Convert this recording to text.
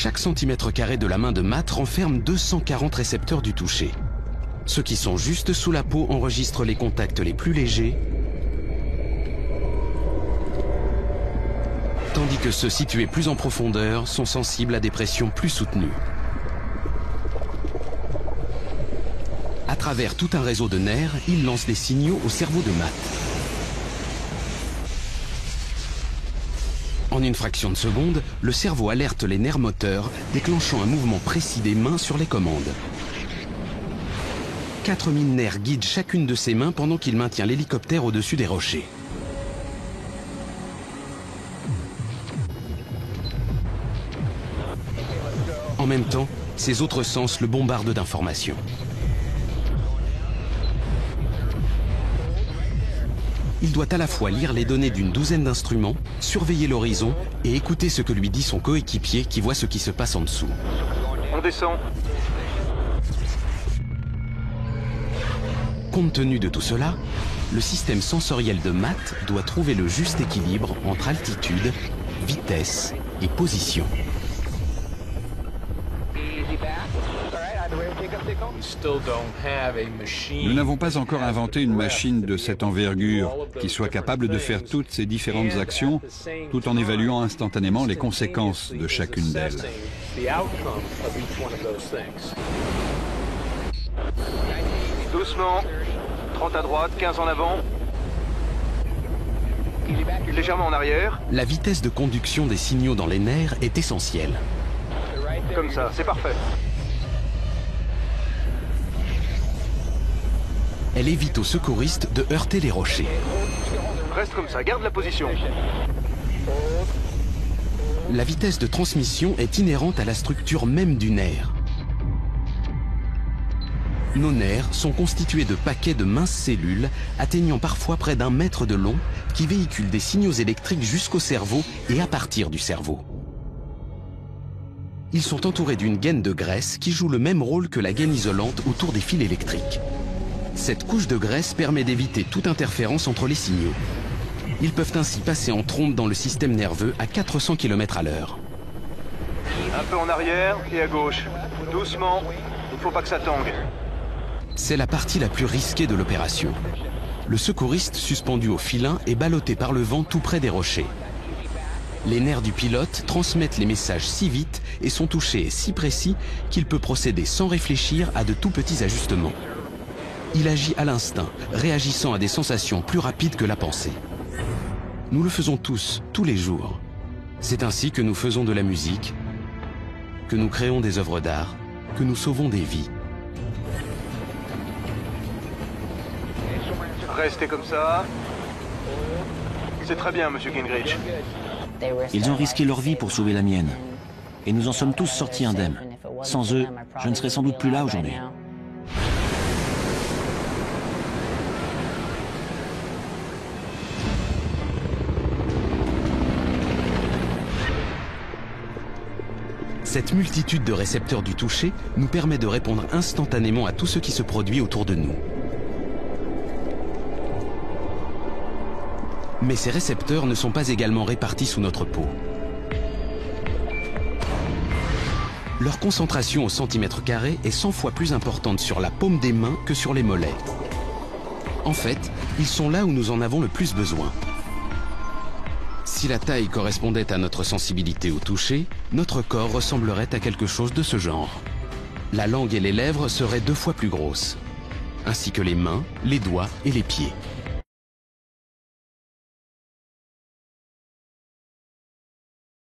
Chaque centimètre carré de la main de Matt renferme 240 récepteurs du toucher. Ceux qui sont juste sous la peau enregistrent les contacts les plus légers, tandis que ceux situés plus en profondeur sont sensibles à des pressions plus soutenues. À travers tout un réseau de nerfs, il lance des signaux au cerveau de Matt. En une fraction de seconde, le cerveau alerte les nerfs moteurs, déclenchant un mouvement précis des mains sur les commandes. 4000 nerfs guident chacune de ses mains pendant qu'il maintient l'hélicoptère au-dessus des rochers. En même temps, ses autres sens le bombardent d'informations. Il doit à la fois lire les données d'une douzaine d'instruments, surveiller l'horizon et écouter ce que lui dit son coéquipier qui voit ce qui se passe en dessous. On descend. Compte tenu de tout cela, le système sensoriel de Matt doit trouver le juste équilibre entre altitude, vitesse et position. Nous n'avons pas encore inventé une machine de cette envergure qui soit capable de faire toutes ces différentes actions tout en évaluant instantanément les conséquences de chacune d'elles. Doucement. 30 à droite, 15 en avant. Légèrement en arrière. La vitesse de conduction des signaux dans les nerfs est essentielle. Comme ça, c'est parfait. Elle évite aux secouristes de heurter les rochers. Reste comme ça, garde la position. La vitesse de transmission est inhérente à la structure même du nerf. Nos nerfs sont constitués de paquets de minces cellules atteignant parfois près d'1 mètre de long qui véhiculent des signaux électriques jusqu'au cerveau et à partir du cerveau. Ils sont entourés d'une gaine de graisse qui joue le même rôle que la gaine isolante autour des fils électriques. Cette couche de graisse permet d'éviter toute interférence entre les signaux. Ils peuvent ainsi passer en trombe dans le système nerveux à 400 km/h. Un peu en arrière et à gauche. Doucement, il ne faut pas que ça tangue. C'est la partie la plus risquée de l'opération. Le secouriste suspendu au filin est ballotté par le vent tout près des rochers. Les nerfs du pilote transmettent les messages si vite et sont touchés si précis qu'il peut procéder sans réfléchir à de tout petits ajustements. Il agit à l'instinct, réagissant à des sensations plus rapides que la pensée. Nous le faisons tous les jours. C'est ainsi que nous faisons de la musique, que nous créons des œuvres d'art, que nous sauvons des vies. Restez comme ça. C'est très bien, Monsieur Gingrich. Ils ont risqué leur vie pour sauver la mienne. Et nous en sommes tous sortis indemnes. Sans eux, je ne serais sans doute plus là aujourd'hui. Cette multitude de récepteurs du toucher nous permet de répondre instantanément à tout ce qui se produit autour de nous. Mais ces récepteurs ne sont pas également répartis sous notre peau. Leur concentration au centimètre carré est 100 fois plus importante sur la paume des mains que sur les mollets. En fait, ils sont là où nous en avons le plus besoin. Si la taille correspondait à notre sensibilité au toucher, notre corps ressemblerait à quelque chose de ce genre. La langue et les lèvres seraient 2 fois plus grosses, ainsi que les mains, les doigts et les pieds.